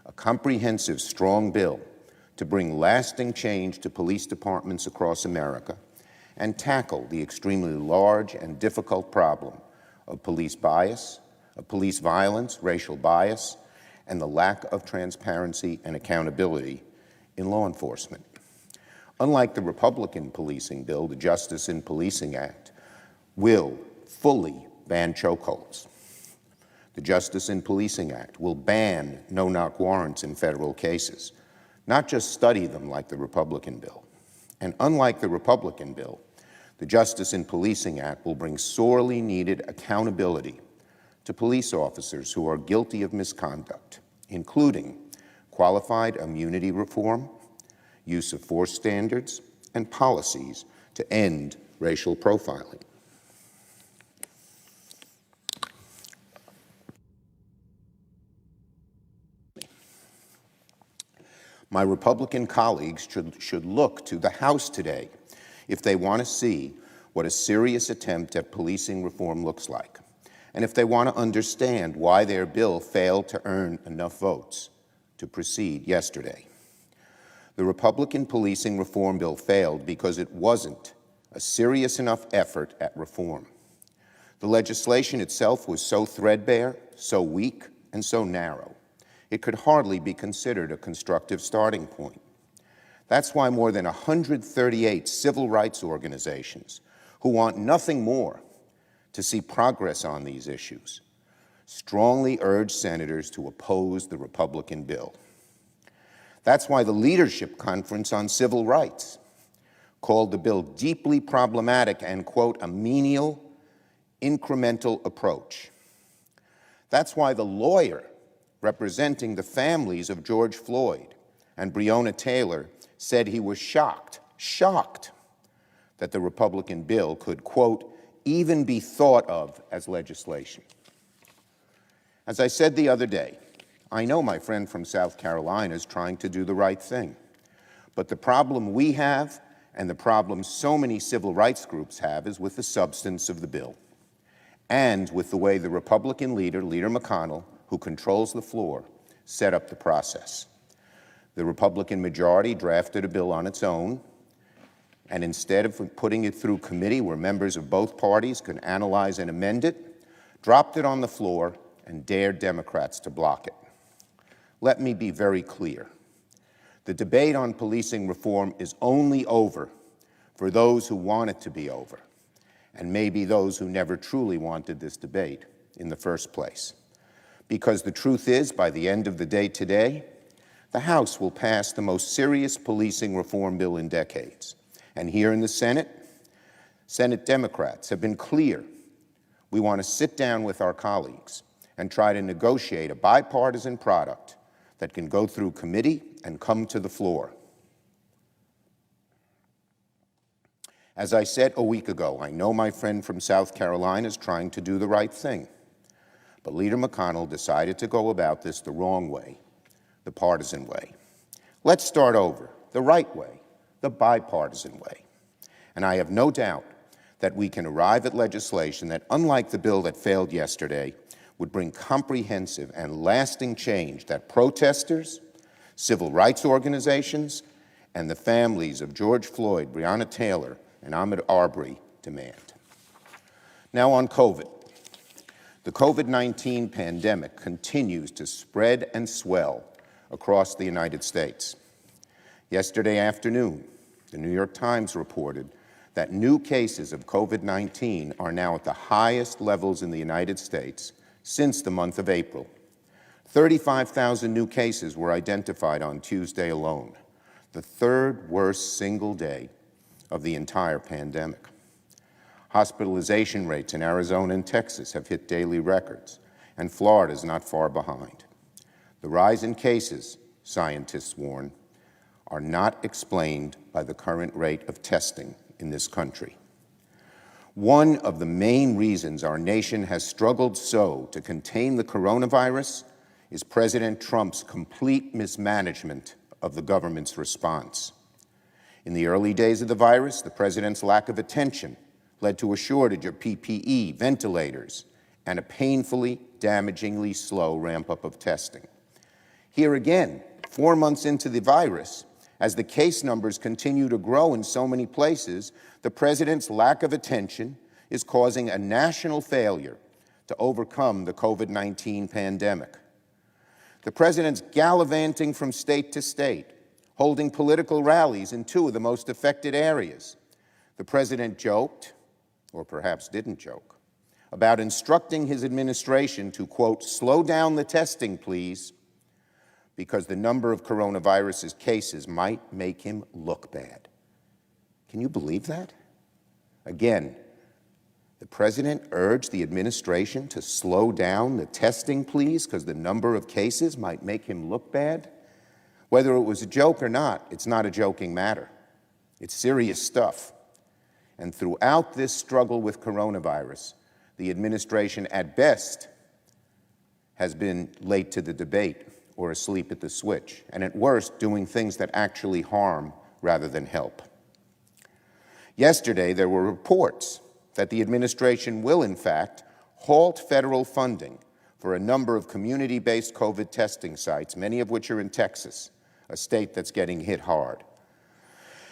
a comprehensive, strong bill to bring lasting change to police departments across America and tackle the extremely large and difficult problem of police bias, of police violence, racial bias, and the lack of transparency and accountability in law enforcement. Unlike the Republican policing bill, the Justice in Policing Act will fully ban chokeholds. The Justice in Policing Act will ban no-knock warrants in federal cases, not just study them like the Republican bill. And unlike the Republican bill, the Justice in Policing Act will bring sorely needed accountability to police officers who are guilty of misconduct, including qualified immunity reform, use of force standards, and policies to end racial profiling. My Republican colleagues should look to the House today if they want to see what a serious attempt at policing reform looks like, and if they want to understand why their bill failed to earn enough votes to proceed yesterday. The Republican policing reform bill failed because it wasn't a serious enough effort at reform. The legislation itself was so threadbare, so weak, and so narrow, it could hardly be considered a constructive starting point. That's why more than 138 civil rights organizations who want nothing more to see progress on these issues strongly urge senators to oppose the Republican bill. That's why the Leadership Conference on Civil Rights called the bill deeply problematic and, quote, a menial, incremental approach. That's why the lawyer representing the families of George Floyd and Breonna Taylor said he was shocked that the Republican bill could, quote, even be thought of as legislation. As I said the other day, I know my friend from South Carolina is trying to do the right thing, but the problem we have and the problem so many civil rights groups have is with the substance of the bill and with the way the Republican leader, Leader McConnell, who controls the floor, set up the process. The Republican majority drafted a bill on its own, and instead of putting it through committee where members of both parties could analyze and amend it, dropped it on the floor and dared Democrats to block it. Let me be very clear. The debate on policing reform is only over for those who want it to be over, and maybe those who never truly wanted this debate in the first place. Because the truth is, by the end of the day today, the House will pass the most serious policing reform bill in decades. And here in the Senate Democrats have been clear. We want to sit down with our colleagues and try to negotiate a bipartisan product that can go through committee and come to the floor. As I said a week ago, I know my friend from South Carolina is trying to do the right thing. But Leader McConnell decided to go about this the wrong way, the partisan way. Let's start over, the right way, the bipartisan way. And I have no doubt that we can arrive at legislation that, unlike the bill that failed yesterday, would bring comprehensive and lasting change that protesters, civil rights organizations, and the families of George Floyd, Breonna Taylor, and Ahmaud Arbery demand. Now on COVID. The COVID-19 pandemic continues to spread and swell across the United States. Yesterday afternoon, the New York Times reported that new cases of COVID-19 are now at the highest levels in the United States since the month of April. 35,000 new cases were identified on Tuesday alone, the third worst single day of the entire pandemic. Hospitalization rates in Arizona and Texas have hit daily records, and Florida is not far behind. The rise in cases, scientists warn, are not explained by the current rate of testing in this country. One of the main reasons our nation has struggled so to contain the coronavirus is President Trump's complete mismanagement of the government's response. In the early days of the virus, the president's lack of attention led to a shortage of PPE, ventilators, and a painfully, damagingly slow ramp-up of testing. Here again, 4 months into the virus, as the case numbers continue to grow in so many places, the president's lack of attention is causing a national failure to overcome the COVID-19 pandemic. The president's gallivanting from state to state, holding political rallies in 2 of the most affected areas. The president joked, or perhaps didn't joke, about instructing his administration to, quote, slow down the testing, please, because the number of coronavirus cases might make him look bad. Can you believe that? Again, the president urged the administration to slow down the testing, please, because the number of cases might make him look bad. Whether it was a joke or not, it's not a joking matter. It's serious stuff. And throughout this struggle with coronavirus, the administration, at best, has been late to the debate or asleep at the switch, and at worst, doing things that actually harm rather than help. Yesterday, there were reports that the administration will, in fact, halt federal funding for a number of community-based COVID testing sites, many of which are in Texas, a state that's getting hit hard.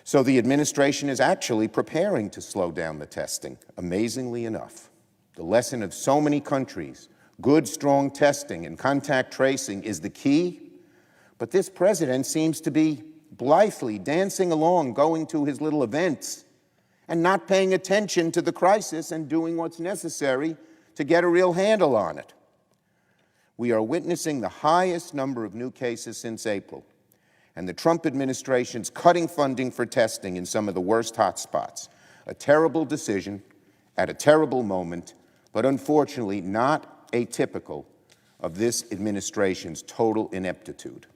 So the administration is actually preparing to slow down the testing, amazingly enough. The lesson of so many countries, good, strong testing and contact tracing is the key, but this president seems to be blithely dancing along, going to his little events, and not paying attention to the crisis and doing what's necessary to get a real handle on it. We are witnessing the highest number of new cases since April, and the Trump administration's cutting funding for testing in some of the worst hotspots. A terrible decision at a terrible moment, but unfortunately not atypical of this administration's total ineptitude.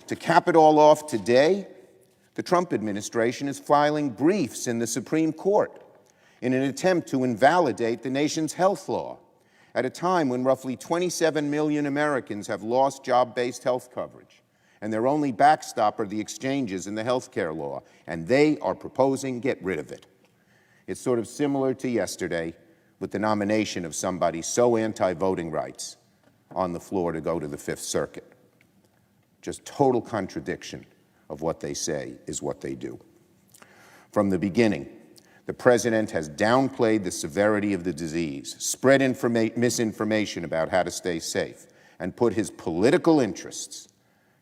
To cap it all off today, the Trump administration is filing briefs in the Supreme Court in an attempt to invalidate the nation's health law at a time when roughly 27 million Americans have lost job-based health coverage, and their only backstop are the exchanges in the health care law, and they are proposing to get rid of it. It's sort of similar to yesterday with the nomination of somebody so anti-voting rights on the floor to go to the Fifth Circuit. Just total contradiction of what they say is what they do. From the beginning, the president has downplayed the severity of the disease, spread misinformation about how to stay safe, and put his political interests,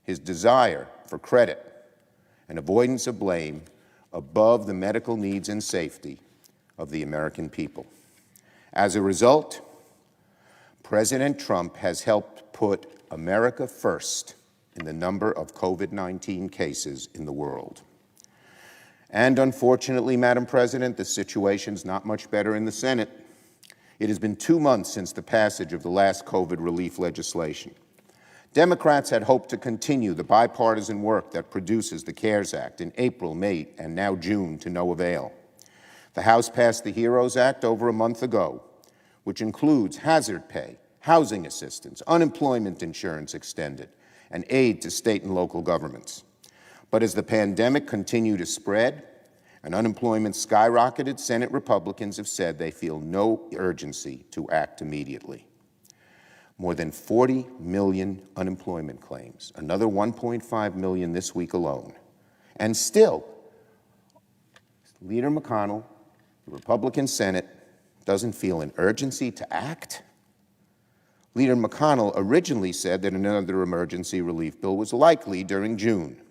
his desire for credit and avoidance of blame above the medical needs and safety of the American people. As a result, President Trump has helped put America first in the number of COVID-19 cases in the world. And unfortunately, Madam President, the situation's not much better in the Senate. It has been 2 months since the passage of the last COVID relief legislation. Democrats had hoped to continue the bipartisan work that produces the CARES Act in April, May, and now June to no avail. The House passed the HEROES Act over a month ago, which includes hazard pay, housing assistance, unemployment insurance extended, and aid to state and local governments. But as the pandemic continued to spread and unemployment skyrocketed, Senate Republicans have said they feel no urgency to act immediately. More than 40 million unemployment claims, another 1.5 million this week alone. And still, Leader McConnell, the Republican Senate, doesn't feel an urgency to act. Leader McConnell originally said that another emergency relief bill was likely during June.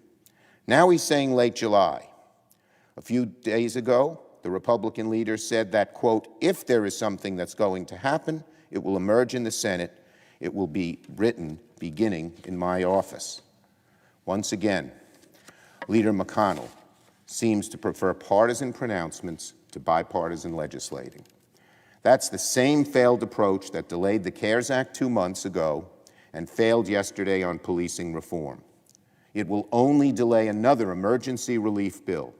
Now he's saying late July. A few days ago, the Republican leader said that, quote, if there is something that's going to happen, it will emerge in the Senate. It will be written beginning in my office. Once again, Leader McConnell seems to prefer partisan pronouncements to bipartisan legislating. That's the same failed approach that delayed the CARES Act 2 months ago and failed yesterday on policing reform. It will only delay another emergency relief bill,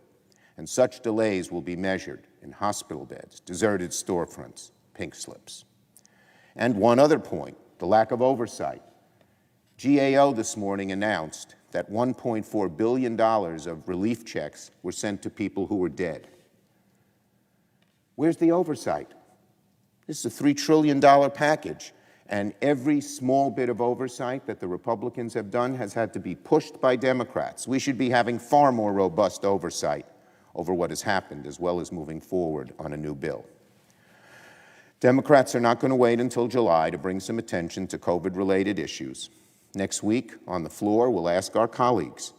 and such delays will be measured in hospital beds, deserted storefronts, pink slips. And one other point, the lack of oversight. GAO this morning announced that $1.4 billion of relief checks were sent to people who were dead. Where's the oversight? This is a $3 trillion package, And every small bit of oversight that the Republicans have done has had to be pushed by Democrats. We should be having far more robust oversight over what has happened, as well as moving forward on a new bill. Democrats are not going to wait until July to bring some attention to COVID-related issues. Next week, on the floor, we'll ask our colleagues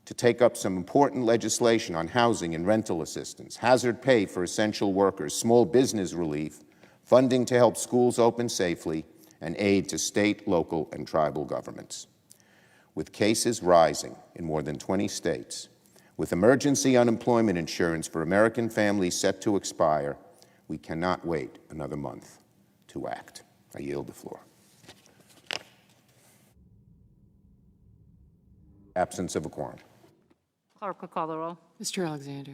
to take up some important legislation on housing and rental assistance, hazard pay for essential workers, small business relief, funding to help schools open safely, and aid to state, local, and tribal governments. With cases rising in more than 20 states, with emergency unemployment insurance for American families set to expire, we cannot wait another month to act. I yield the floor. Absence of a quorum. Clerk will call the roll. Mr. Alexander.